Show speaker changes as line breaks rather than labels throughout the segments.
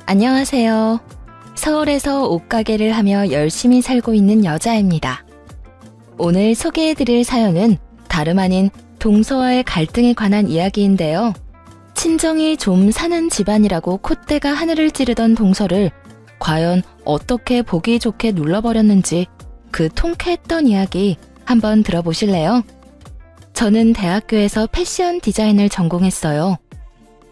안녕하세요. 서울에서 옷가게를 하며 열심히 살고 있는 여자입니다. 오늘 소개해드릴 사연은 다름 아닌 동서와의 갈등에 관한 이야기인데요. 친정이 좀 사는 집안이라고 콧대가 하늘을 찌르던 동서를 과연 어떻게 보기 좋게 눌러버렸는지 그 통쾌했던 이야기 한번 들어보실래요? 저는 대학교에서 패션 디자인을 전공했어요.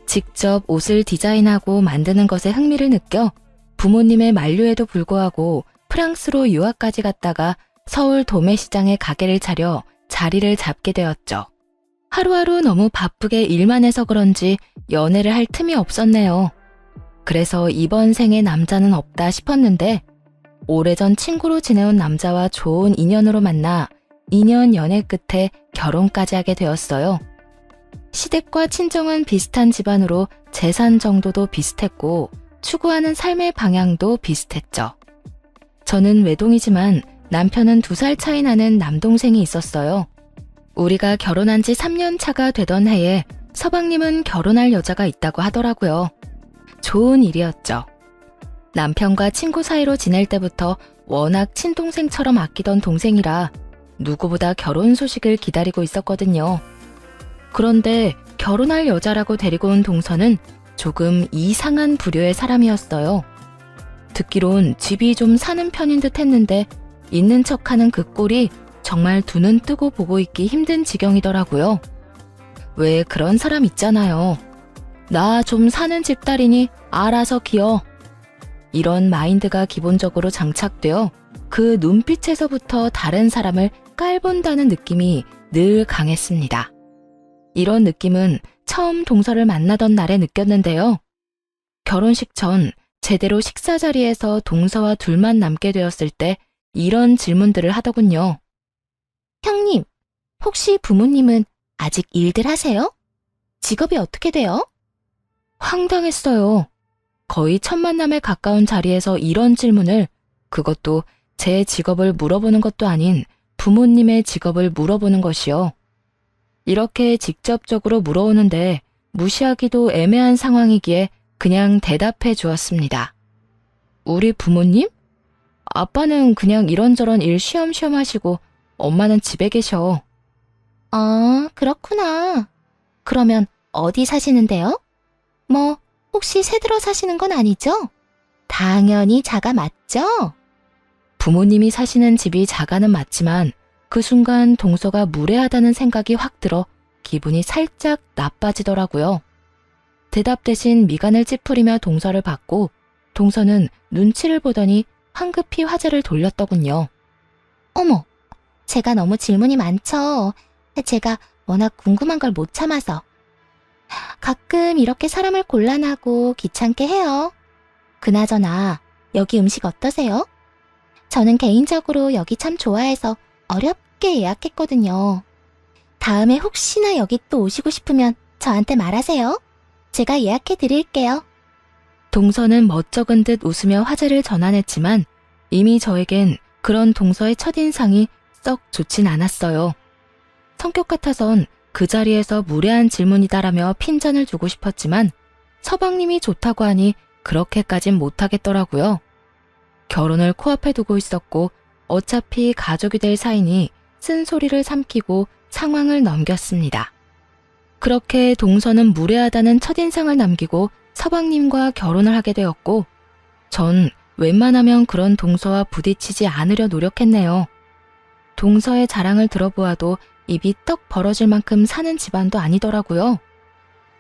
직접 옷을 디자인하고 만드는 것에 흥미를 느껴 부모님의 만류에도 불구하고 프랑스로 유학까지 갔다가 서울 도매시장에 가게를 차려 자리를 잡게 되었죠. 하루하루 너무 바쁘게 일만 해서 그런지 연애를 할 틈이 없었네요. 그래서 이번 생에 남자는 없다 싶었는데 오래전 친구로 지내온 남자와 좋은 인연으로 만나 2년 연애 끝에 결혼까지 하게 되었어요. 시댁과 친정은 비슷한 집안으로 재산 정도도 비슷했고 추구하는 삶의 방향도 비슷했죠. 저는 외동이지만 남편은 2살 차이 나는 남동생이 있었어요. 우리가 결혼한 지 3년 차가 되던 해에 서방님은 결혼할 여자가 있다고 하더라고요. 좋은 일이었죠. 남편과 친구 사이로 지낼 때부터 워낙 친동생처럼 아끼던 동생이라 누구보다 결혼 소식을 기다리고 있었거든요. 그런데 결혼할 여자라고 데리고 온 동서는 조금 이상한 부류의 사람이었어요. 듣기론 집이 좀 사는 편인 듯 했는데 있는 척하는 그 꼴이 정말 두 눈 뜨고 보고 있기 힘든 지경이더라고요. 왜 그런 사람 있잖아요. 나 좀 사는 집딸이니 알아서 기어. 이런 마인드가 기본적으로 장착되어 그 눈빛에서부터 다른 사람을 깔본다는 느낌이 늘 강했습니다. 이런 느낌은 처음 동서를 만나던 날에 느꼈는데요. 결혼식 전 제대로 식사 자리에서 동서와 둘만 남게 되었을 때 이런 질문들을 하더군요. 형님, 혹시 부모님은 아직 일들 하세요? 직업이 어떻게 돼요? 황당했어요. 거의 첫 만남에 가까운 자리에서 이런 질문을, 그것도 제 직업을 물어보는 것도 아닌 부모님의 직업을 물어보는 것이요. 이렇게 직접적으로 물어오는데 무시하기도 애매한 상황이기에 그냥 대답해 주었습니다. 우리 부모님? 아빠는 그냥 이런저런 일 쉬엄쉬엄 하시고 엄마는 집에 계셔. 아, 그렇구나. 그러면 어디 사시는데요? 뭐, 혹시 새들어 사시는 건 아니죠? 당연히 자가 맞죠? 부모님이 사시는 집이 자가는 맞지만 그 순간 동서가 무례하다는 생각이 확 들어 기분이 살짝 나빠지더라고요. 대답 대신 미간을 찌푸리며 동서를 봤고 동서는 눈치를 보더니 황급히 화제를 돌렸더군요. 어머, 제가 너무 질문이 많죠. 제가 워낙 궁금한 걸 못 참아서. 가끔 이렇게 사람을 곤란하고 귀찮게 해요. 그나저나 여기 음식 어떠세요? 저는 개인적으로 여기 참 좋아해서 어렵게 예약했거든요. 다음에 혹시나 여기 또 오시고 싶으면 저한테 말하세요. 제가 예약해 드릴게요. 동서는 멋쩍은 듯 웃으며 화제를 전환했지만 이미 저에겐 그런 동서의 첫인상이 썩 좋진 않았어요. 성격 같아선 그 자리에서 무례한 질문이다라며 핀잔을 주고 싶었지만 서방님이 좋다고 하니 그렇게까진 못하겠더라고요. 결혼을 코앞에 두고 있었고 어차피 가족이 될 사이니 쓴소리를 삼키고 상황을 넘겼습니다. 그렇게 동서는 무례하다는 첫인상을 남기고 서방님과 결혼을 하게 되었고 전 웬만하면 그런 동서와 부딪히지 않으려 노력했네요. 동서의 자랑을 들어보아도 입이 떡 벌어질 만큼 사는 집안도 아니더라고요.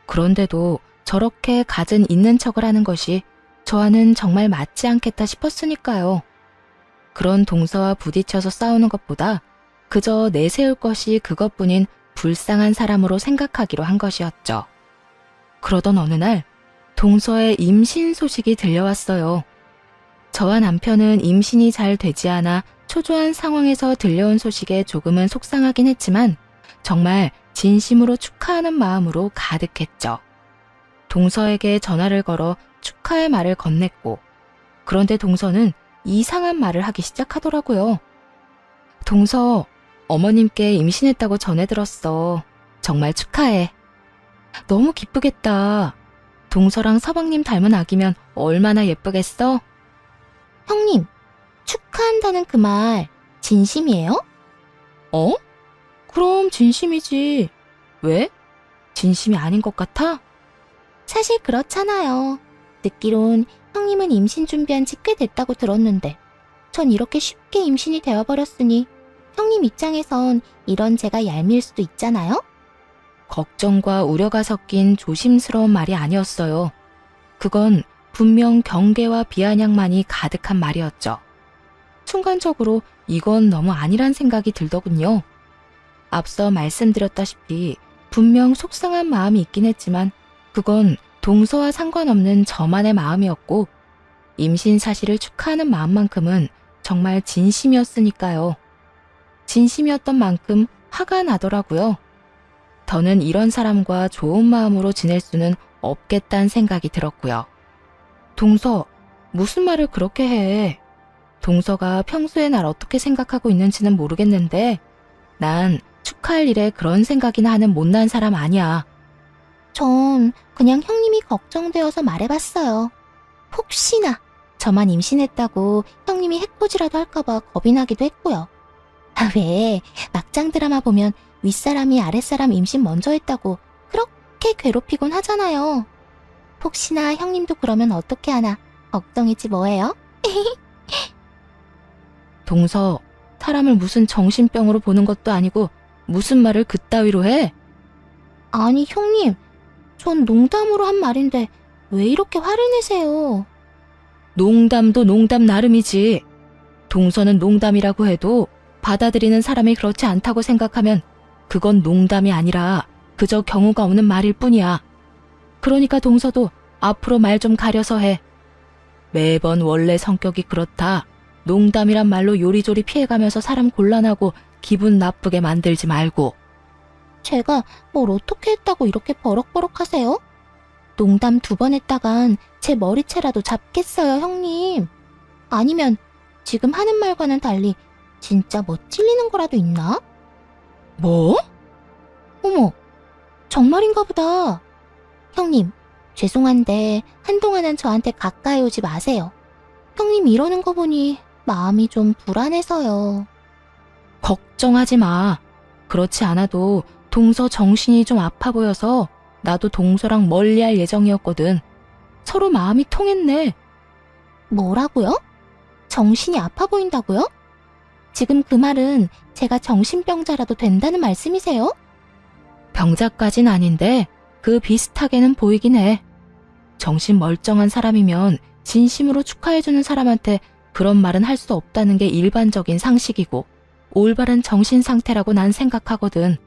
그런데도 저렇게 갖은 있는 척을 하는 것이 저와는 정말 맞지 않겠다 싶었으니까요. 그런 동서와 부딪혀서 싸우는 것보다 그저 내세울 것이 그것뿐인 불쌍한 사람으로 생각하기로 한 것이었죠. 그러던 어느 날 동서의 임신 소식이 들려왔어요. 저와 남편은 임신이 잘 되지 않아 초조한 상황에서 들려온 소식에 조금은 속상하긴 했지만 정말 진심으로 축하하는 마음으로 가득했죠. 동서에게 전화를 걸어 축하의 말을 건넸고 그런데 동서는 이상한 말을 하기 시작하더라고요. 동서, 어머님께 임신했다고 전해 들었어. 정말 축하해. 너무 기쁘겠다. 동서랑 서방님 닮은 아기면 얼마나 예쁘겠어?
형님, 축하한다는 그 말 진심이에요?
어? 그럼 진심이지. 왜? 진심이 아닌 것 같아?
사실 그렇잖아요. 듣기론 형님은 임신 준비한 지 꽤 됐다고 들었는데 전 이렇게 쉽게 임신이 되어버렸으니 형님 입장에선 이런 제가 얄미울 수도 있잖아요?
걱정과 우려가 섞인 조심스러운 말이 아니었어요. 그건 분명 경계와 비아냥만이 가득한 말이었죠. 순간적으로 이건 너무 아니란 생각이 들더군요. 앞서 말씀드렸다시피 분명 속상한 마음이 있긴 했지만 그건 동서와 상관없는 저만의 마음이었고 임신 사실을 축하하는 마음만큼은 정말 진심이었으니까요. 진심이었던 만큼 화가 나더라고요. 더는 이런 사람과 좋은 마음으로 지낼 수는 없겠다는 생각이 들었고요. 동서, 무슨 말을 그렇게 해? 동서가 평소에 날 어떻게 생각하고 있는지는 모르겠는데 난 축하할 일에 그런 생각이나 하는 못난 사람 아니야.
전 그냥 형님이 걱정되어서 말해봤어요. 혹시나 저만 임신했다고 형님이 해코지라도 할까봐 겁이 나기도 했고요. 왜 막장 드라마 보면 윗사람이 아랫사람 임신 먼저 했다고 그렇게 괴롭히곤 하잖아요. 혹시나 형님도 그러면 어떻게 하나 걱정이지 뭐예요?
동서, 사람을 무슨 정신병으로 보는 것도 아니고 무슨 말을 그따위로 해?
아니 형님, 전 농담으로 한 말인데 왜 이렇게 화를 내세요?
농담도 농담 나름이지. 동서는 농담이라고 해도 받아들이는 사람이 그렇지 않다고 생각하면 그건 농담이 아니라 그저 경우가 없는 말일 뿐이야. 그러니까 동서도 앞으로 말 좀 가려서 해. 매번 원래 성격이 그렇다. 농담이란 말로 요리조리 피해가면서 사람 곤란하고 기분 나쁘게 만들지 말고.
제가 뭘 어떻게 했다고 이렇게 버럭버럭 하세요? 농담 2번 했다간 제 머리채라도 잡겠어요, 형님. 아니면 지금 하는 말과는 달리 진짜 뭐 찔리는 거라도 있나?
뭐?
어머, 정말인가 보다. 형님, 죄송한데 한동안은 저한테 가까이 오지 마세요. 형님 이러는 거 보니 마음이 좀 불안해서요.
걱정하지 마. 그렇지 않아도 동서 정신이 좀 아파 보여서 나도 동서랑 멀리할 예정이었거든. 서로 마음이 통했네.
뭐라고요? 정신이 아파 보인다고요? 지금 그 말은 제가 정신병자라도 된다는 말씀이세요?
병자까진 아닌데 그 비슷하게는 보이긴 해. 정신 멀쩡한 사람이면 진심으로 축하해주는 사람한테 그런 말은 할 수 없다는 게 일반적인 상식이고 올바른 정신 상태라고 난 생각하거든.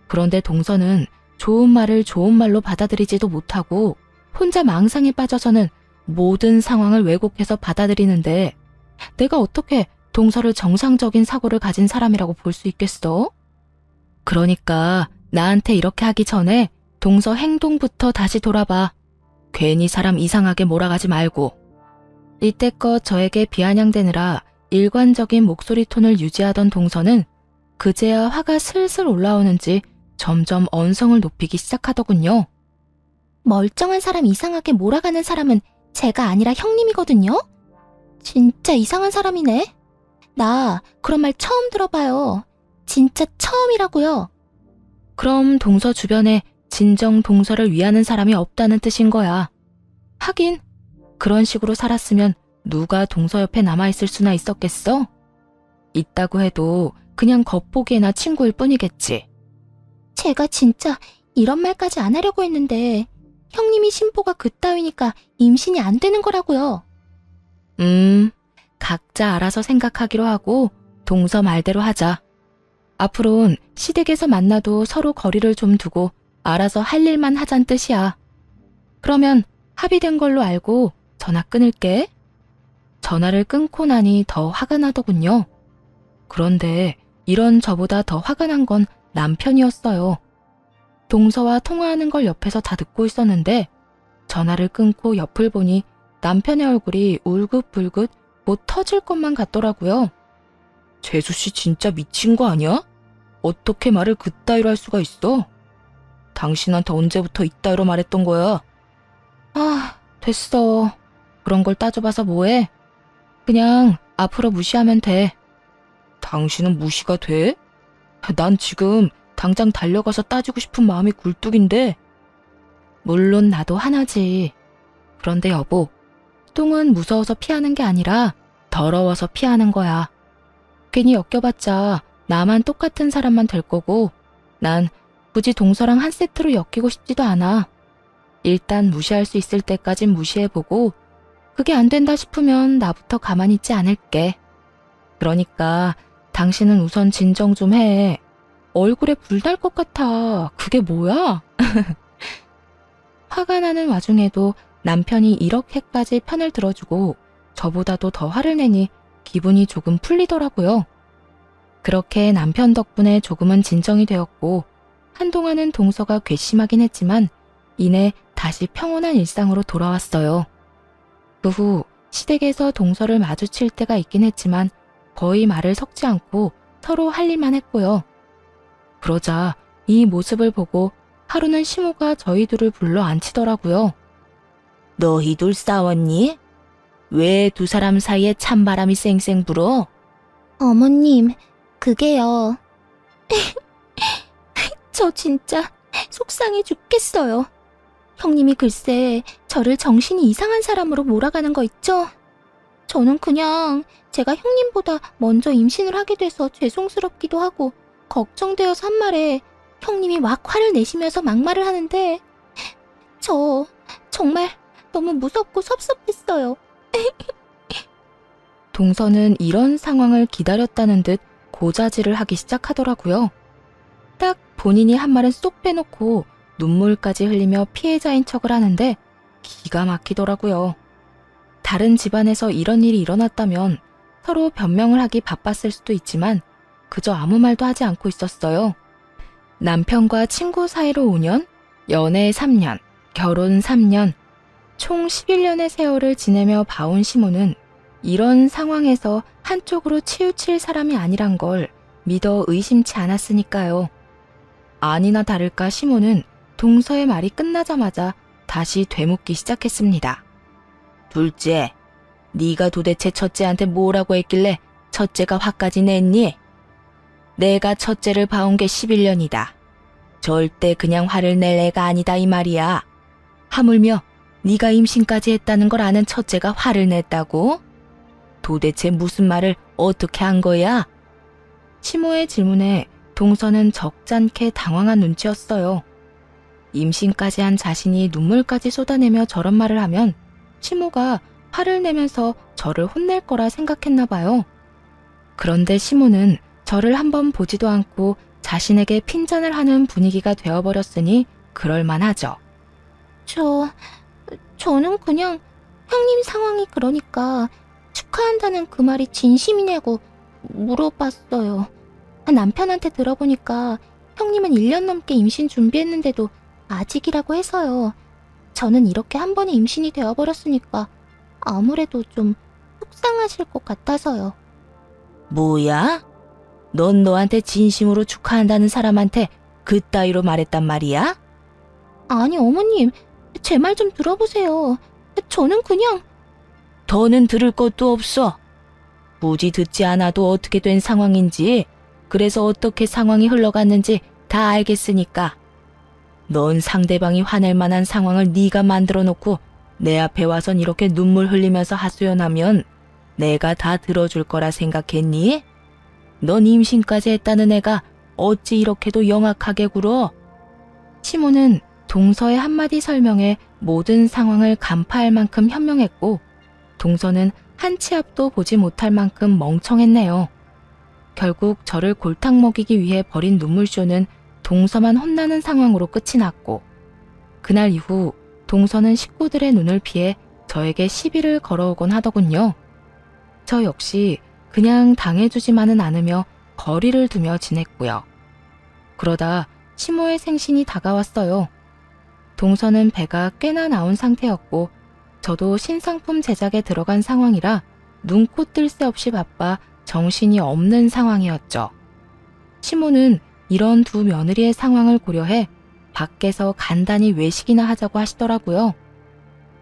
그런데 동서는 좋은 말을 좋은 말로 받아들이지도 못하고 혼자 망상에 빠져서는 모든 상황을 왜곡해서 받아들이는데 내가 어떻게 동서를 정상적인 사고를 가진 사람이라고 볼 수 있겠어? 그러니까 나한테 이렇게 하기 전에 동서 행동부터 다시 돌아봐. 괜히 사람 이상하게 몰아가지 말고. 이때껏 저에게 비아냥대느라 일관적인 목소리 톤을 유지하던 동서는 그제야 화가 슬슬 올라오는지 점점 언성을 높이기 시작하더군요.
멀쩡한 사람 이상하게 몰아가는 사람은 제가 아니라 형님이거든요? 진짜 이상한 사람이네. 나 그런 말 처음 들어봐요. 진짜 처음이라고요.
그럼 동서 주변에 진정 동서를 위하는 사람이 없다는 뜻인 거야. 하긴 그런 식으로 살았으면 누가 동서 옆에 남아있을 수나 있었겠어? 있다고 해도 그냥 겉보기에나 친구일 뿐이겠지.
제가 진짜 이런 말까지 안 하려고 했는데 형님이 심보가 그따위니까 임신이 안 되는 거라고요.
각자 알아서 생각하기로 하고 동서 말대로 하자. 앞으론 시댁에서 만나도 서로 거리를 좀 두고 알아서 할 일만 하잔 뜻이야. 그러면 합의된 걸로 알고 전화 끊을게. 전화를 끊고 나니 더 화가 나더군요. 그런데 이런 저보다 더 화가 난 건 남편이었어요. 동서와 통화하는 걸 옆에서 다 듣고 있었는데 전화를 끊고 옆을 보니 남편의 얼굴이 울긋불긋 곧 터질 것만 같더라고요. 재수씨 진짜 미친 거 아니야? 어떻게 말을 그따위로 할 수가 있어? 당신한테 언제부터 이따위로 말했던 거야? 됐어. 그런 걸 따져봐서 뭐해? 그냥 앞으로 무시하면 돼. 당신은 무시가 돼? 난 지금 당장 달려가서 따지고 싶은 마음이 굴뚝인데. 물론 나도 하나지. 그런데 여보, 똥은 무서워서 피하는 게 아니라 더러워서 피하는 거야. 괜히 엮여봤자 나만 똑같은 사람만 될 거고 난 굳이 동서랑 한 세트로 엮이고 싶지도 않아. 일단 무시할 수 있을 때까진 무시해보고 그게 안 된다 싶으면 나부터 가만히 있지 않을게. 그러니까 당신은 우선 진정 좀 해. 얼굴에 불 날 것 같아. 그게 뭐야? 화가 나는 와중에도 남편이 이렇게까지 편을 들어주고 저보다도 더 화를 내니 기분이 조금 풀리더라고요. 그렇게 남편 덕분에 조금은 진정이 되었고 한동안은 동서가 괘씸하긴 했지만 이내 다시 평온한 일상으로 돌아왔어요. 그 후 시댁에서 동서를 마주칠 때가 있긴 했지만 거의 말을 섞지 않고 서로 할 일만 했고요. 그러자 이 모습을 보고 하루는 시모가 저희 둘을 불러 앉히더라고요. 너희들 싸웠니? 왜 두 사람 사이에 찬바람이 쌩쌩 불어?
어머님, 그게요. 저 진짜 속상해 죽겠어요. 형님이 글쎄 저를 정신이 이상한 사람으로 몰아가는 거 있죠? 저는 그냥 제가 형님보다 먼저 임신을 하게 돼서 죄송스럽기도 하고 걱정되어서 한 말에 형님이 막 화를 내시면서 막말을 하는데 저 정말 너무 무섭고 섭섭했어요.
동서는 이런 상황을 기다렸다는 듯 고자질을 하기 시작하더라고요. 딱 본인이 한 말은 쏙 빼놓고 눈물까지 흘리며 피해자인 척을 하는데 기가 막히더라고요. 다른 집안에서 이런 일이 일어났다면 서로 변명을 하기 바빴을 수도 있지만 그저 아무 말도 하지 않고 있었어요. 남편과 친구 사이로 5년, 연애 3년, 결혼 3년, 총 11년의 세월을 지내며 봐온 시모는 이런 상황에서 한쪽으로 치우칠 사람이 아니란 걸 믿어 의심치 않았으니까요. 아니나 다를까 시모는 동서의 말이 끝나자마자 다시 되묻기 시작했습니다. 둘째, 네가 도대체 첫째한테 뭐라고 했길래 첫째가 화까지 냈니? 내가 첫째를 봐온 게 11년이다. 절대 그냥 화를 낼 애가 아니다 이 말이야. 하물며 네가 임신까지 했다는 걸 아는 첫째가 화를 냈다고? 도대체 무슨 말을 어떻게 한 거야? 시모의 질문에 동서는 적잖게 당황한 눈치였어요. 임신까지 한 자신이 눈물까지 쏟아내며 저런 말을 하면 시모가 화를 내면서 저를 혼낼 거라 생각했나 봐요. 그런데 시모는 저를 한번 보지도 않고 자신에게 핀잔을 하는 분위기가 되어버렸으니 그럴만하죠.
저는 그냥 형님 상황이 그러니까 축하한다는 그 말이 진심이냐고 물어봤어요. 남편한테 들어보니까 형님은 1년 넘게 임신 준비했는데도 아직이라고 해서요. 저는 이렇게 한 번에 임신이 되어버렸으니까 아무래도 좀 속상하실 것 같아서요.
뭐야? 넌 너한테 진심으로 축하한다는 사람한테 그따위로 말했단 말이야?
아니 어머님, 제 말 좀 들어보세요. 저는 그냥...
더는 들을 것도 없어. 굳이 듣지 않아도 어떻게 된 상황인지, 그래서 어떻게 상황이 흘러갔는지 다 알겠으니까. 넌 상대방이 화낼 만한 상황을 네가 만들어 놓고 내 앞에 와선 이렇게 눈물 흘리면서 하소연하면 내가 다 들어줄 거라 생각했니? 넌 임신까지 했다는 애가 어찌 이렇게도 영악하게 굴어? 시모는 동서의 한마디 설명에 모든 상황을 간파할 만큼 현명했고 동서는 한 치 앞도 보지 못할 만큼 멍청했네요. 결국 저를 골탕 먹이기 위해 벌인 눈물쇼는 동서만 혼나는 상황으로 끝이 났고 그날 이후 동서는 식구들의 눈을 피해 저에게 시비를 걸어오곤 하더군요. 저 역시 그냥 당해주지만은 않으며 거리를 두며 지냈고요. 그러다 시모의 생신이 다가왔어요. 동서는 배가 꽤나 나온 상태였고 저도 신상품 제작에 들어간 상황이라 눈코 뜰 새 없이 바빠 정신이 없는 상황이었죠. 시모는 이런 두 며느리의 상황을 고려해 밖에서 간단히 외식이나 하자고 하시더라고요.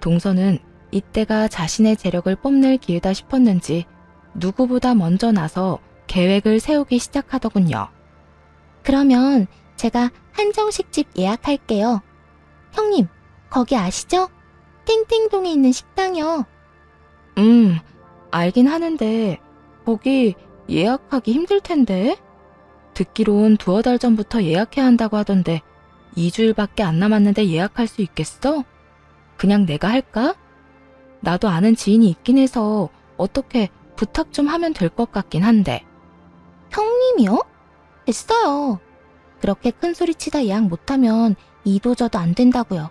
동서는 이때가 자신의 재력을 뽐낼 기회다 싶었는지 누구보다 먼저 나서 계획을 세우기 시작하더군요.
그러면 제가 한정식집 예약할게요. 형님, 거기 아시죠? 땡땡동에 있는 식당이요.
알긴 하는데 거기 예약하기 힘들 텐데? 듣기론 2-3달 전부터 예약해야 한다고 하던데 2주일밖에 안 남았는데 예약할 수 있겠어? 그냥 내가 할까? 나도 아는 지인이 있긴 해서 어떻게 부탁 좀 하면 될 것 같긴 한데.
형님이요? 됐어요. 그렇게 큰 소리 치다 예약 못하면 이도저도 안 된다고요.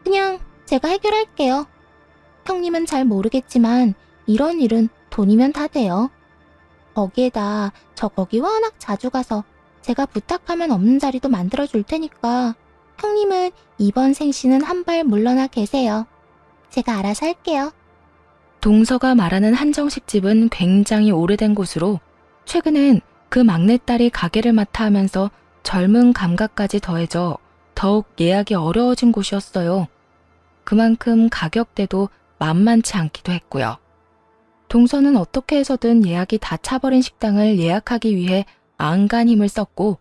그냥 제가 해결할게요. 형님은 잘 모르겠지만 이런 일은 돈이면 다 돼요. 거기에다 저 거기 워낙 자주 가서 제가 부탁하면 없는 자리도 만들어줄 테니까 형님은 이번 생시는 한 발 물러나 계세요. 제가 알아서 할게요.
동서가 말하는 한정식집은 굉장히 오래된 곳으로 최근엔 그 막내딸이 가게를 맡아 하면서 젊은 감각까지 더해져 더욱 예약이 어려워진 곳이었어요. 그만큼 가격대도 만만치 않기도 했고요. 동서는 어떻게 해서든 예약이 다 차버린 식당을 예약하기 위해 안간 힘을 썼고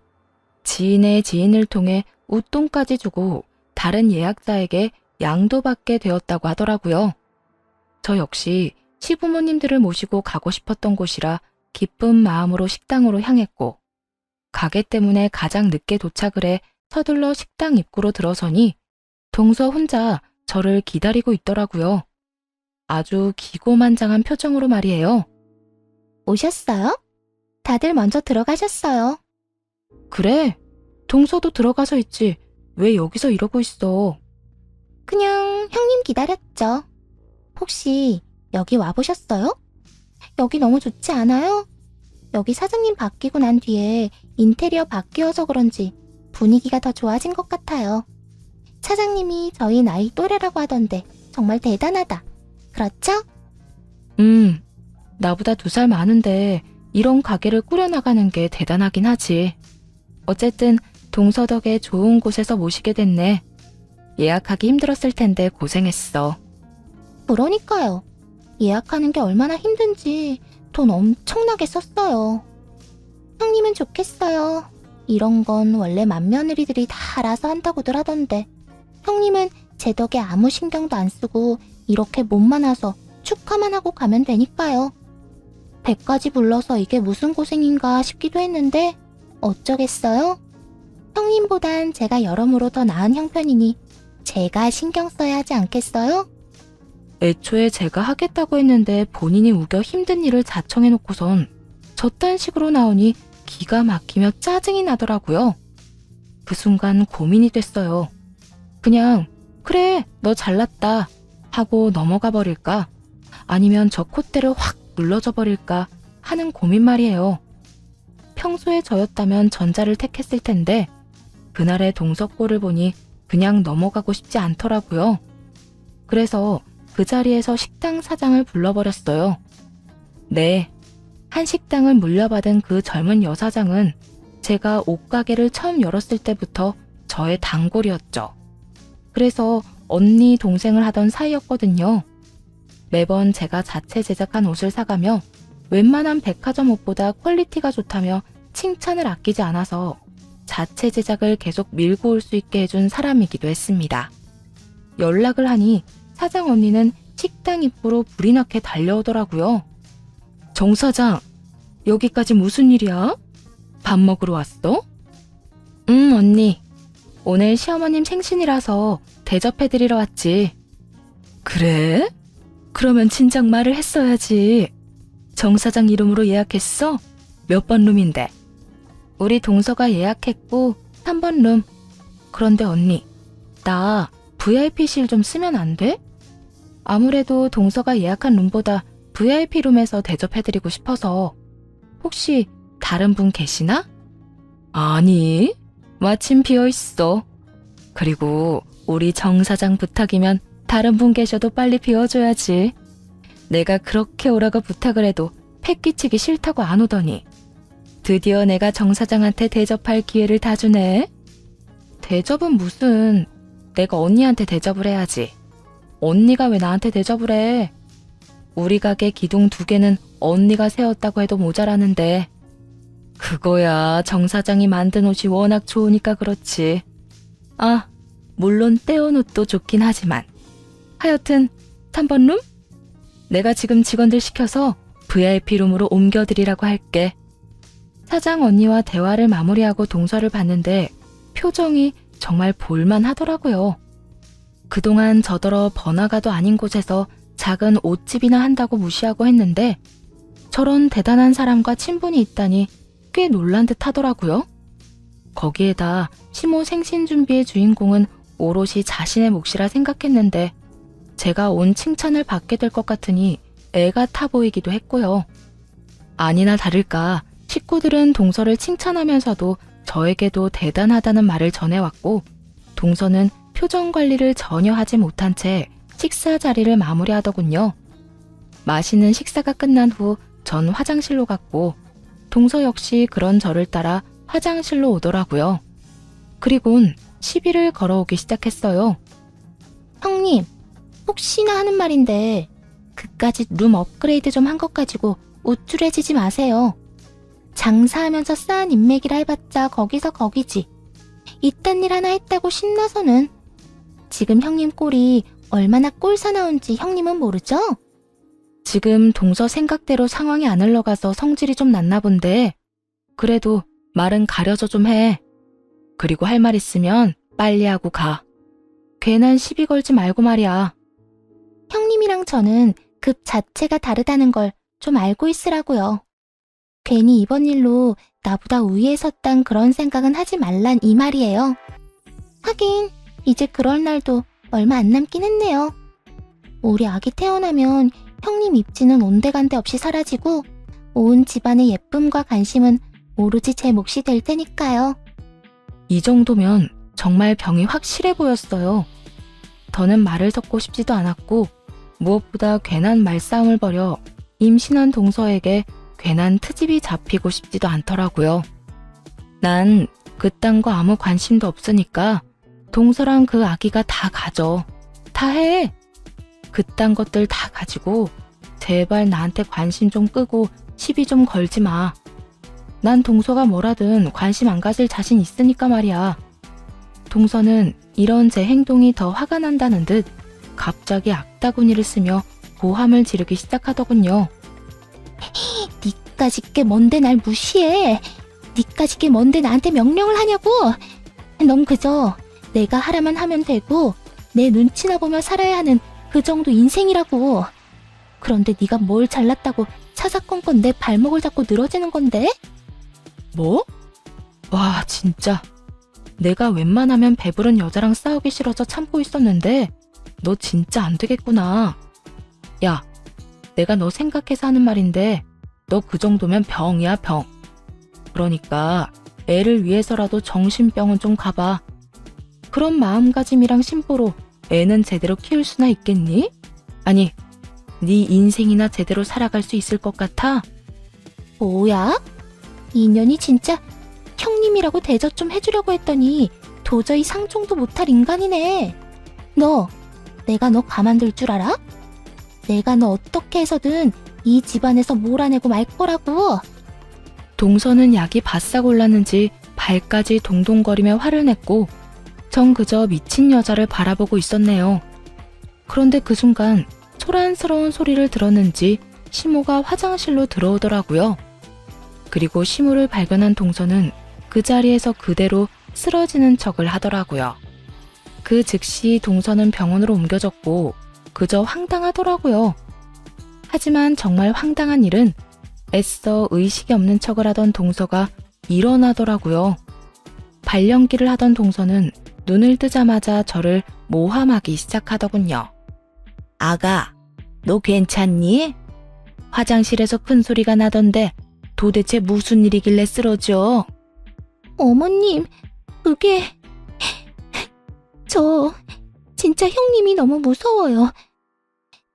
지인의 지인을 통해 웃돈까지 주고 다른 예약자에게 양도받게 되었다고 하더라고요. 저 역시 시부모님들을 모시고 가고 싶었던 곳이라 기쁜 마음으로 식당으로 향했고 가게 때문에 가장 늦게 도착을 해 서둘러 식당 입구로 들어서니 동서 혼자 저를 기다리고 있더라고요. 아주 기고만장한 표정으로 말이에요.
오셨어요? 다들 먼저 들어가셨어요.
그래? 동서도 들어가서 있지. 왜 여기서 이러고 있어?
그냥 형님 기다렸죠. 혹시 여기 와보셨어요? 여기 너무 좋지 않아요? 여기 사장님 바뀌고 난 뒤에 인테리어 바뀌어서 그런지 분위기가 더 좋아진 것 같아요. 사장님이 저희 나이 또래라고 하던데 정말 대단하다. 그렇죠?
나보다 2살 많은데 이런 가게를 꾸려나가는 게 대단하긴 하지. 어쨌든 동서 덕에 좋은 곳에서 모시게 됐네. 예약하기 힘들었을 텐데 고생했어.
그러니까요. 예약하는 게 얼마나 힘든지 돈 엄청나게 썼어요. 형님은 좋겠어요. 이런 건 원래 맏며느리들이 다 알아서 한다고들 하던데 형님은 제 덕에 아무 신경도 안 쓰고 이렇게 몸만 와서 축하만 하고 가면 되니까요. 배까지 불러서 이게 무슨 고생인가 싶기도 했는데 어쩌겠어요? 형님보단 제가 여러모로 더 나은 형편이니 제가 신경 써야 하지 않겠어요?
애초에 제가 하겠다고 했는데 본인이 우겨 힘든 일을 자청해놓고선 저딴 식으로 나오니 기가 막히며 짜증이 나더라고요. 그 순간 고민이 됐어요. 그냥 그래 너 잘났다 하고 넘어가 버릴까 아니면 저 콧대를 확 눌러줘 버릴까 하는 고민 말이에요. 평소에 저였다면 전자를 택했을 텐데 그날의 동서꼴을 보니 그냥 넘어가고 싶지 않더라고요. 그래서 그 자리에서 식당 사장을 불러버렸어요. 네, 한 식당을 물려받은 그 젊은 여사장은 제가 옷가게를 처음 열었을 때부터 저의 단골이었죠. 그래서 언니 동생을 하던 사이였거든요. 매번 제가 자체 제작한 옷을 사가며 웬만한 백화점 옷보다 퀄리티가 좋다며 칭찬을 아끼지 않아서 자체 제작을 계속 밀고 올 수 있게 해준 사람이기도 했습니다. 연락을 하니 사장 언니는 식당 입구로 불이 나게 달려오더라고요. 정 사장, 여기까지 무슨 일이야? 밥 먹으러 왔어? 응, 언니. 오늘 시어머님 생신이라서 대접해드리러 왔지. 그래? 그러면 진작 말을 했어야지. 정 사장 이름으로 예약했어? 몇 번 룸인데? 우리 동서가 예약했고 3번 룸. 그런데 언니, 나 VIP실 좀 쓰면 안 돼? 아무래도 동서가 예약한 룸보다 VIP 룸에서 대접해드리고 싶어서. 혹시 다른 분 계시나? 아니, 마침 비어있어. 그리고 우리 정 사장 부탁이면 다른 분 계셔도 빨리 비워줘야지. 내가 그렇게 오라고 부탁을 해도 패끼치기 싫다고 안 오더니 드디어 내가 정 사장한테 대접할 기회를 다 주네. 대접은 무슨, 내가 언니한테 대접을 해야지. 언니가 왜 나한테 대접을 해? 우리 가게 기둥 2개는 언니가 세웠다고 해도 모자라는데. 그거야 정 사장이 만든 옷이 워낙 좋으니까 그렇지. 아, 물론 떼온 옷도 좋긴 하지만. 하여튼 3번 룸? 내가 지금 직원들 시켜서 VIP 룸으로 옮겨드리라고 할게. 사장 언니와 대화를 마무리하고 동서를 봤는데 표정이 정말 볼만하더라고요. 그동안 저더러 번화가도 아닌 곳에서 작은 옷집이나 한다고 무시하고 했는데 저런 대단한 사람과 친분이 있다니 꽤 놀란 듯 하더라고요. 거기에다 시모 생신준비의 주인공은 오롯이 자신의 몫이라 생각했는데 제가 온 칭찬을 받게 될 것 같으니 애가 타 보이기도 했고요. 아니나 다를까 식구들은 동서를 칭찬하면서도 저에게도 대단하다는 말을 전해왔고 동서는 표정 관리를 전혀 하지 못한 채 식사 자리를 마무리하더군요. 맛있는 식사가 끝난 후 전 화장실로 갔고 동서 역시 그런 저를 따라 화장실로 오더라고요. 그리곤 시비를 걸어오기 시작했어요.
형님, 혹시나 하는 말인데 그까짓 룸 업그레이드 좀 한 것 가지고 우쭐해지지 마세요. 장사하면서 쌓은 인맥이라 해봤자 거기서 거기지. 이딴 일 하나 했다고 신나서는. 지금 형님 꼴이 얼마나 꼴사나운지 형님은 모르죠?
지금 동서 생각대로 상황이 안 흘러가서 성질이 좀 났나 본데 그래도 말은 가려져 좀 해. 그리고 할 말 있으면 빨리 하고 가. 괜한 시비 걸지 말고 말이야.
형님이랑 저는 급 자체가 다르다는 걸 좀 알고 있으라고요. 괜히 이번 일로 나보다 우위에 섰단 그런 생각은 하지 말란 이 말이에요. 하긴 이제 그럴 날도 얼마 안 남긴 했네요. 우리 아기 태어나면 형님 입지는 온데간데 없이 사라지고 온 집안의 예쁨과 관심은 오로지 제 몫이 될 테니까요.
이 정도면 정말 병이 확실해 보였어요. 더는 말을 섞고 싶지도 않았고 무엇보다 괜한 말싸움을 벌여 임신한 동서에게 괜한 트집이 잡히고 싶지도 않더라고요. 난 그딴 거 아무 관심도 없으니까 동서랑 그 아기가 다 가져. 다 해. 그딴 것들 다 가지고 제발 나한테 관심 좀 끄고 시비 좀 걸지 마. 난 동서가 뭐라든 관심 안 가질 자신 있으니까 말이야. 동서는 이런 제 행동이 더 화가 난다는 듯 갑자기 악다구니를 쓰며 고함을 지르기 시작하더군요.
니까짓 게 뭔데 날 무시해. 니까짓 게 뭔데 나한테 명령을 하냐고. 넌 그저 내가 하라면 하면 되고 내 눈치나 보며 살아야 하는 그 정도 인생이라고. 그런데 네가 뭘 잘났다고 사사건건 내 발목을 잡고 늘어지는 건데?
뭐? 와, 진짜. 내가 웬만하면 배부른 여자랑 싸우기 싫어서 참고 있었는데 너 진짜 안 되겠구나. 야, 내가 너 생각해서 하는 말인데 너 그 정도면 병이야, 병. 그러니까 애를 위해서라도 정신병은 좀 가봐. 그런 마음가짐이랑 심보로 애는 제대로 키울 수나 있겠니? 아니, 네 인생이나 제대로 살아갈 수 있을 것 같아?
뭐야? 인연이 진짜 형님이라고 대접 좀 해주려고 했더니 도저히 상종도 못할 인간이네. 내가 너 가만둘 줄 알아? 내가 너 어떻게 해서든 이 집안에서 몰아내고 말 거라고.
동서는 약이 바싹 올랐는지 발까지 동동거리며 화를 냈고 전 그저 미친 여자를 바라보고 있었네요. 그런데 그 순간 소란스러운 소리를 들었는지 시모가 화장실로 들어오더라고요. 그리고 시모를 발견한 동서는 그 자리에서 그대로 쓰러지는 척을 하더라고요. 그 즉시 동서는 병원으로 옮겨졌고 그저 황당하더라고요. 하지만 정말 황당한 일은 애써 의식이 없는 척을 하던 동서가 일어나더라고요. 발연기를 하던 동서는 눈을 뜨자마자 저를 모함하기 시작하더군요. 아가, 너 괜찮니? 화장실에서 큰 소리가 나던데 도대체 무슨 일이길래 쓰러져?
어머님, 그게... 저 진짜 형님이 너무 무서워요.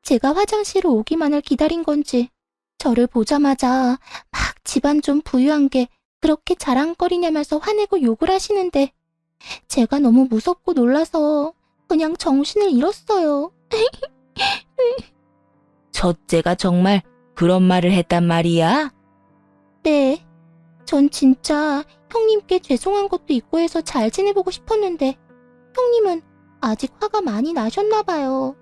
제가 화장실을 오기만을 기다린 건지 저를 보자마자 막 집안 좀 부유한 게 그렇게 자랑거리냐면서 화내고 욕을 하시는데 제가 너무 무섭고 놀라서 그냥 정신을 잃었어요.
첫째가 정말 그런 말을 했단 말이야?
네. 전 진짜 형님께 죄송한 것도 있고 해서 잘 지내보고 싶었는데 형님은 아직 화가 많이 나셨나 봐요.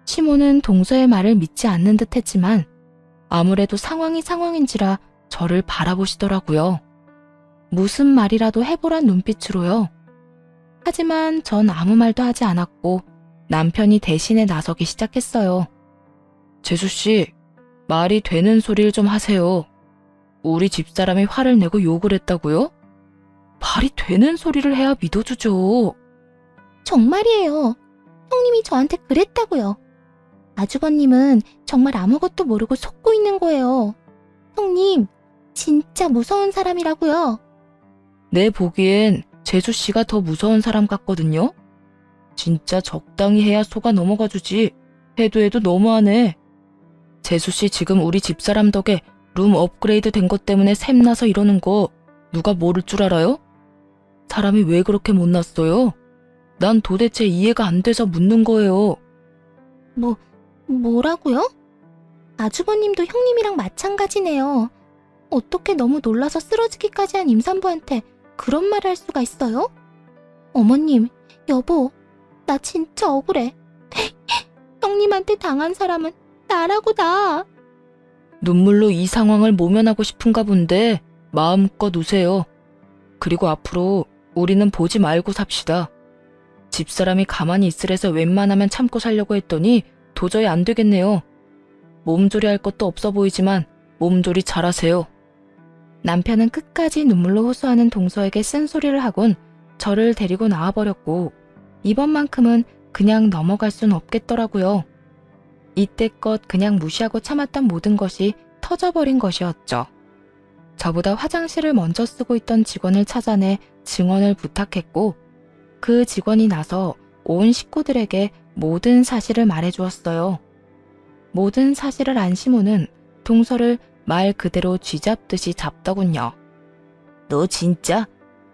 시모는 동서의 말을 믿지 않는 듯 했지만 아무래도 상황이 상황인지라 저를 바라보시더라고요. 무슨 말이라도 해보란 눈빛으로요. 하지만 전 아무 말도 하지 않았고 남편이 대신에 나서기 시작했어요. 재수씨, 말이 되는 소리를 좀 하세요. 우리 집사람이 화를 내고 욕을 했다고요? 말이 되는 소리를 해야 믿어주죠.
정말이에요. 형님이 저한테 그랬다고요. 아주버님은 정말 아무것도 모르고 속고 있는 거예요. 형님, 진짜 무서운 사람이라고요.
내 보기엔 재수씨가 더 무서운 사람 같거든요? 진짜 적당히 해야 속아 넘어가 주지. 해도 너무하네. 재수씨 지금 우리 집사람 덕에 룸 업그레이드 된 것 때문에 샘나서 이러는 거 누가 모를 줄 알아요? 사람이 왜 그렇게 못났어요? 난 도대체 이해가 안 돼서 묻는 거예요.
뭐라고요? 아주버님도 형님이랑 마찬가지네요. 어떻게 너무 놀라서 쓰러지기까지 한 임산부한테 그런 말을 할 수가 있어요? 어머님, 여보, 나 진짜 억울해. 형님한테 당한 사람은 나라고 나.
눈물로 이 상황을 모면하고 싶은가 본데 마음껏 우세요. 그리고 앞으로 우리는 보지 말고 삽시다. 집사람이 가만히 있으래서 웬만하면 참고 살려고 했더니 도저히 안 되겠네요. 몸조리 할 것도 없어 보이지만 몸조리 잘하세요. 남편은 끝까지 눈물로 호소하는 동서에게 쓴소리를 하곤 저를 데리고 나와버렸고 이번만큼은 그냥 넘어갈 순 없겠더라고요. 이때껏 그냥 무시하고 참았던 모든 것이 터져버린 것이었죠. 저보다 화장실을 먼저 쓰고 있던 직원을 찾아내 증언을 부탁했고 그 직원이 나서 온 식구들에게 모든 사실을 말해주었어요. 모든 사실을 안 시모는 동서를 말 그대로 쥐잡듯이 잡더군요. 너 진짜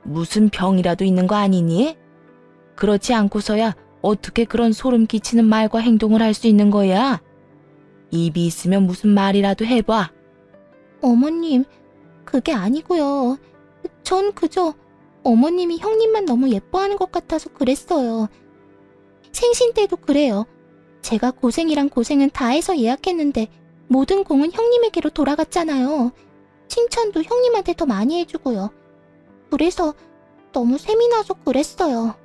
무슨 병이라도 있는 거 아니니? 그렇지 않고서야 어떻게 그런 소름 끼치는 말과 행동을 할 수 있는 거야? 입이 있으면 무슨 말이라도 해봐.
어머님, 그게 아니고요. 전 그저 어머님이 형님만 너무 예뻐하는 것 같아서 그랬어요. 생신 때도 그래요. 제가 고생이랑 고생은 다 해서 예약했는데 모든 공은 형님에게로 돌아갔잖아요. 칭찬도 형님한테 더 많이 해주고요. 그래서 너무 셈이 나서 그랬어요.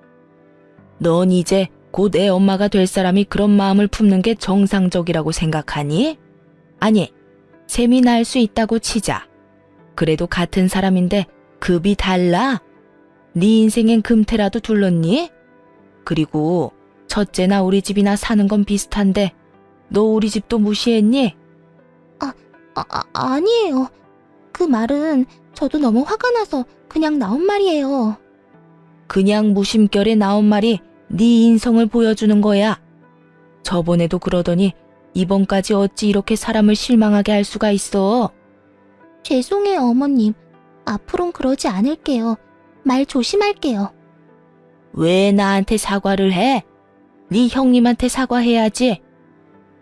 넌 이제 곧 애 엄마가 될 사람이 그런 마음을 품는 게 정상적이라고 생각하니? 아니, 셈이 날 수 있다고 치자. 그래도 같은 사람인데 급이 달라? 네 인생엔 금태라도 둘렀니? 그리고 첫째나 우리 집이나 사는 건 비슷한데 너 우리 집도 무시했니?
아니에요. 그 말은 저도 너무 화가 나서 그냥 나온 말이에요.
그냥 무심결에 나온 말이 네 인성을 보여주는 거야. 저번에도 그러더니 이번까지 어찌 이렇게 사람을 실망하게 할 수가 있어?
죄송해요, 어머님. 앞으론 그러지 않을게요. 말 조심할게요.
왜 나한테 사과를 해? 네 형님한테 사과해야지.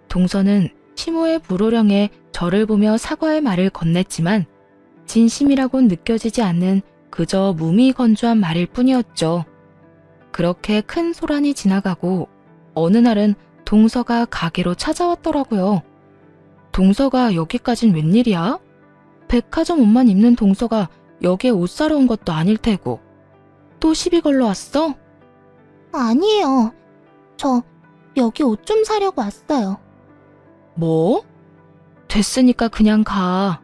동서는 시모의 불호령에 저를 보며 사과의 말을 건넸지만 진심이라고 느껴지지 않는 그저 무미건조한 말일 뿐이었죠. 그렇게 큰 소란이 지나가고 어느 날은 동서가 가게로 찾아왔더라고요. 동서가 여기까진 웬일이야? 백화점 옷만 입는 동서가 여기에 옷 사러 온 것도 아닐 테고. 또 시비 걸러 왔어?
아니에요. 저 여기 옷 좀 사려고 왔어요.
뭐? 됐으니까 그냥 가.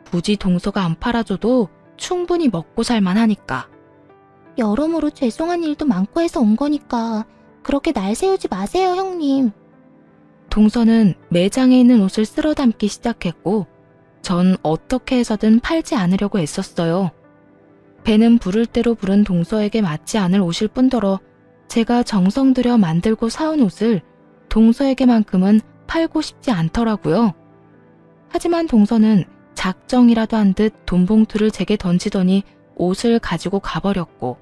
굳이 동서가 안 팔아줘도 충분히 먹고 살만 하니까.
여러모로 죄송한 일도 많고 해서 온 거니까 그렇게 날 세우지 마세요, 형님.
동서는 매장에 있는 옷을 쓸어 담기 시작했고 전 어떻게 해서든 팔지 않으려고 애썼어요. 배는 부를 대로 부른 동서에게 맞지 않을 옷일 뿐더러 제가 정성 들여 만들고 사온 옷을 동서에게만큼은 팔고 싶지 않더라고요. 하지만 동서는 작정이라도 한 듯 돈봉투를 제게 던지더니 옷을 가지고 가버렸고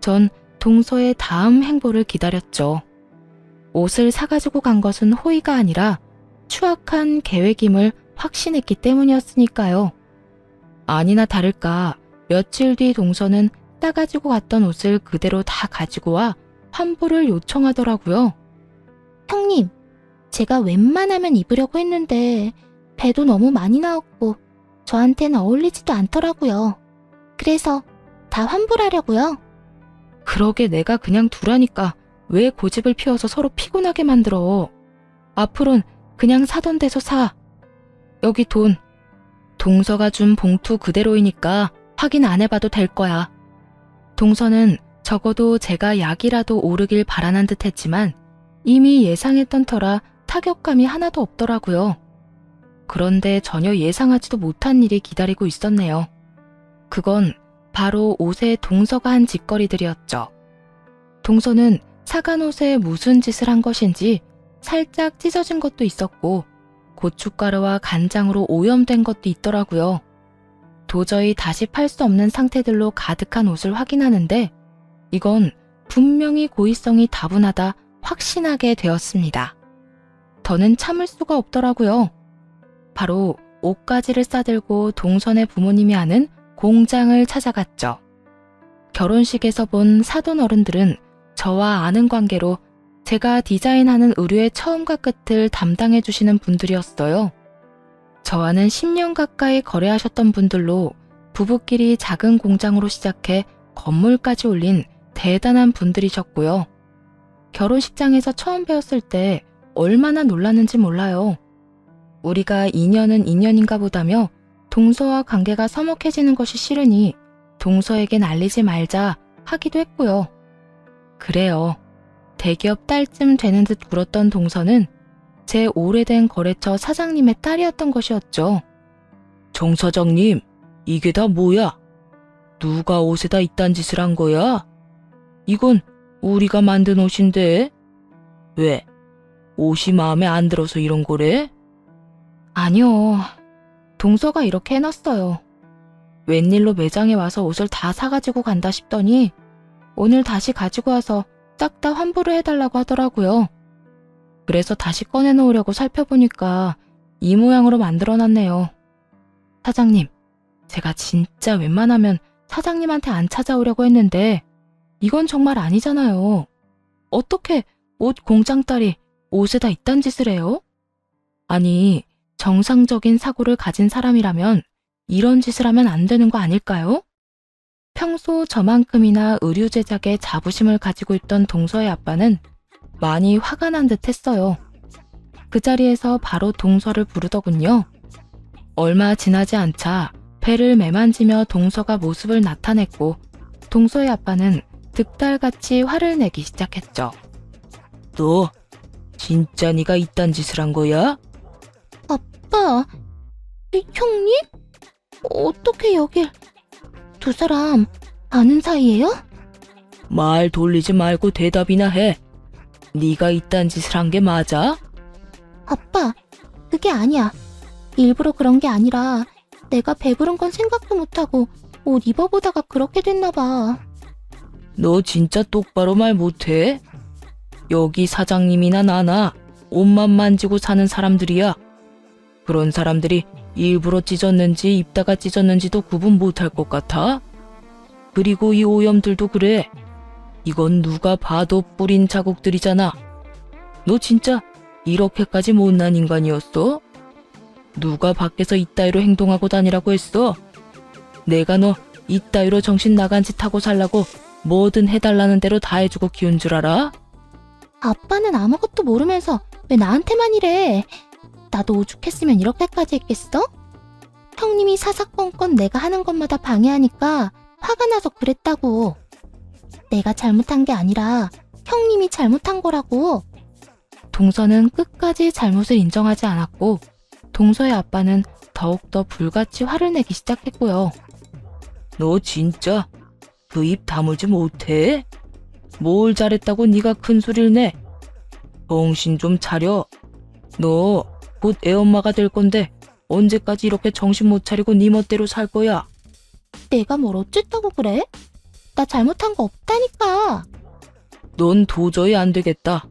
전 동서의 다음 행보를 기다렸죠. 옷을 사가지고 간 것은 호의가 아니라 추악한 계획임을 확신했기 때문이었으니까요. 아니나 다를까 며칠 뒤 동서는 싸가지고 갔던 옷을 그대로 다 가지고 와 환불을 요청하더라고요.
형님, 제가 웬만하면 입으려고 했는데 배도 너무 많이 나왔고 저한텐 어울리지도 않더라고요. 그래서 다 환불하려고요.
그러게 내가 그냥 두라니까 왜 고집을 피워서 서로 피곤하게 만들어. 앞으론 그냥 사던 데서 사. 여기 돈. 동서가 준 봉투 그대로이니까 확인 안 해봐도 될 거야. 동서는 적어도 제가 약이라도 오르길 바라는 듯 했지만 이미 예상했던 터라 타격감이 하나도 없더라고요. 그런데 전혀 예상하지도 못한 일이 기다리고 있었네요. 그건 바로 옷에 동서가 한 짓거리들이었죠. 동서는 사간 옷에 무슨 짓을 한 것인지 살짝 찢어진 것도 있었고 고춧가루와 간장으로 오염된 것도 있더라고요. 도저히 다시 팔 수 없는 상태들로 가득한 옷을 확인하는데 이건 분명히 고의성이 다분하다 확신하게 되었습니다. 더는 참을 수가 없더라고요. 바로 옷가지를 싸들고 동선의 부모님이 하는 공장을 찾아갔죠. 결혼식에서 본 사돈 어른들은 저와 아는 관계로 제가 디자인하는 의류의 처음과 끝을 담당해 주시는 분들이었어요. 저와는 10년 가까이 거래하셨던 분들로 부부끼리 작은 공장으로 시작해 건물까지 올린 대단한 분들이셨고요. 결혼식장에서 처음 뵈었을 때 얼마나 놀랐는지 몰라요. 우리가 인연은 인연인가 보다며 동서와 관계가 서먹해지는 것이 싫으니 동서에겐 알리지 말자 하기도 했고요. 그래요. 대기업 딸쯤 되는 듯 굴었던 동서는 제 오래된 거래처 사장님의 딸이었던 것이었죠. 정 사장님, 이게 다 뭐야? 누가 옷에다 이딴 짓을 한 거야? 이건 우리가 만든 옷인데. 왜? 옷이 마음에 안 들어서 이런 거래? 아니요. 동서가 이렇게 해놨어요. 웬일로 매장에 와서 옷을 다 사가지고 간다 싶더니 오늘 다시 가지고 와서 싹 다 환불을 해달라고 하더라고요. 그래서 다시 꺼내놓으려고 살펴보니까 이 모양으로 만들어놨네요. 사장님, 제가 진짜 웬만하면 사장님한테 안 찾아오려고 했는데 이건 정말 아니잖아요. 어떻게 옷 공장 딸이 옷에다 이딴 짓을 해요? 아니, 정상적인 사고를 가진 사람이라면 이런 짓을 하면 안 되는 거 아닐까요? 평소 저만큼이나 의류 제작에 자부심을 가지고 있던 동서의 아빠는 많이 화가 난 듯 했어요. 그 자리에서 바로 동서를 부르더군요. 얼마 지나지 않자 배를 매만지며 동서가 모습을 나타냈고 동서의 아빠는 득달같이 화를 내기 시작했죠. 너 진짜 네가 이딴 짓을 한 거야?
아빠, 형님? 어떻게 여길... 두 사람 아는 사이예요?
말 돌리지 말고 대답이나 해. 네가 이딴 짓을 한 게 맞아?
아빠, 그게 아니야. 일부러 그런 게 아니라 내가 배부른 건 생각도 못하고 옷 입어보다가 그렇게 됐나 봐.
너 진짜 똑바로 말 못해? 여기 사장님이나 나나 옷만 만지고 사는 사람들이야. 그런 사람들이 일부러 찢었는지 입다가 찢었는지도 구분 못할 것 같아? 그리고 이 오염들도 그래. 이건 누가 봐도 뿌린 자국들이잖아. 너 진짜 이렇게까지 못난 인간이었어? 누가 밖에서 이따위로 행동하고 다니라고 했어? 내가 너 이따위로 정신 나간 짓 하고 살라고 뭐든 해달라는 대로 다 해주고 키운 줄 알아?
아빠는 아무것도 모르면서 왜 나한테만 이래? 나도 오죽했으면 이렇게까지 했겠어? 형님이 사사건건 내가 하는 것마다 방해하니까 화가 나서 그랬다고. 내가 잘못한 게 아니라 형님이 잘못한 거라고. 동서는 끝까지 잘못을 인정하지 않았고 동서의 아빠는 더욱더 불같이 화를 내기 시작했고요. 너 진짜 그 입 다물지 못해? 뭘 잘했다고 네가 큰 소리를 내? 정신 좀 차려. 너 곧 애엄마가 될 건데 언제까지 이렇게 정신 못 차리고 네 멋대로 살 거야? 내가 뭘 어쨌다고 그래? 나 잘못한 거 없다니까.
넌 도저히 안 되겠다.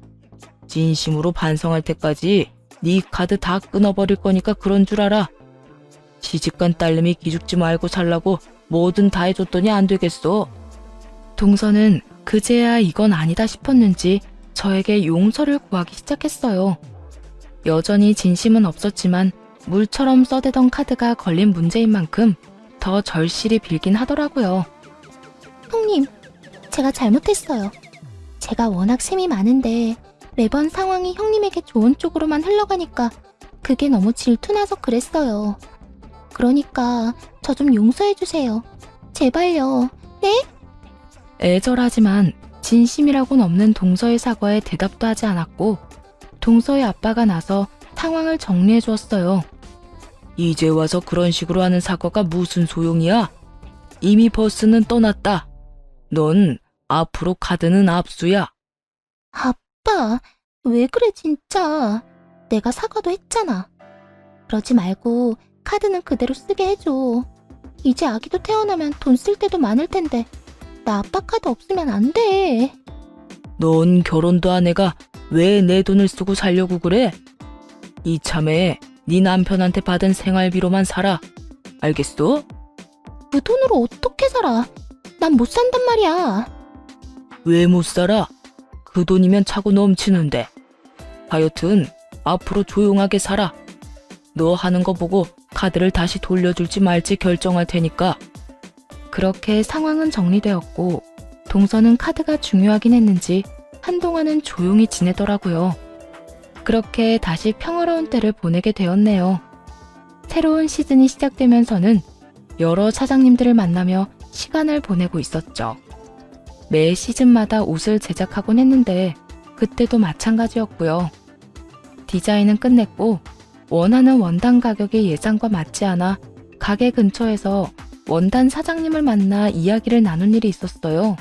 진심으로 반성할 때까지 네 카드 다 끊어버릴 거니까 그런 줄 알아. 시집간 딸내미 기죽지 말고 살라고 뭐든 다 해줬더니 안 되겠어.
동서는 그제야 이건 아니다 싶었는지 저에게 용서를 구하기 시작했어요. 여전히 진심은 없었지만 물처럼 써대던 카드가 걸린 문제인 만큼 더 절실히 빌긴 하더라고요.
형님, 제가 잘못했어요. 제가 워낙 셈이 많은데 매번 상황이 형님에게 좋은 쪽으로만 흘러가니까 그게 너무 질투나서 그랬어요. 그러니까 저 좀 용서해주세요. 제발요. 네?
애절하지만 진심이라고는 없는 동서의 사과에 대답도 하지 않았고 동서의 아빠가 나서 상황을 정리해 주었어요.
이제 와서 그런 식으로 하는 사과가 무슨 소용이야? 이미 버스는 떠났다. 넌 앞으로 카드는 압수야.
아빠, 왜 그래 진짜. 내가 사과도 했잖아. 그러지 말고 카드는 그대로 쓰게 해줘. 이제 아기도 태어나면 돈 쓸 때도 많을 텐데 나 아빠 카드 없으면 안 돼.
넌 결혼도 안 해가 왜 내 돈을 쓰고 살려고 그래? 이참에 네 남편한테 받은 생활비로만 살아. 알겠어?
그 돈으로 어떻게 살아? 난 못 산단 말이야.
왜 못 살아? 그 돈이면 차고 넘치는데. 하여튼 앞으로 조용하게 살아. 너 하는 거 보고 카드를 다시 돌려줄지 말지 결정할 테니까.
그렇게 상황은 정리되었고 동서는 카드가 중요하긴 했는지 한동안은 조용히 지내더라고요. 그렇게 다시 평화로운 때를 보내게 되었네요. 새로운 시즌이 시작되면서는 여러 사장님들을 만나며 시간을 보내고 있었죠. 매 시즌마다 옷을 제작하곤 했는데 그때도 마찬가지였고요. 디자인은 끝냈고 원하는 원단 가격이 예상과 맞지 않아 가게 근처에서 원단 사장님을 만나 이야기를 나눈 일이 있었어요.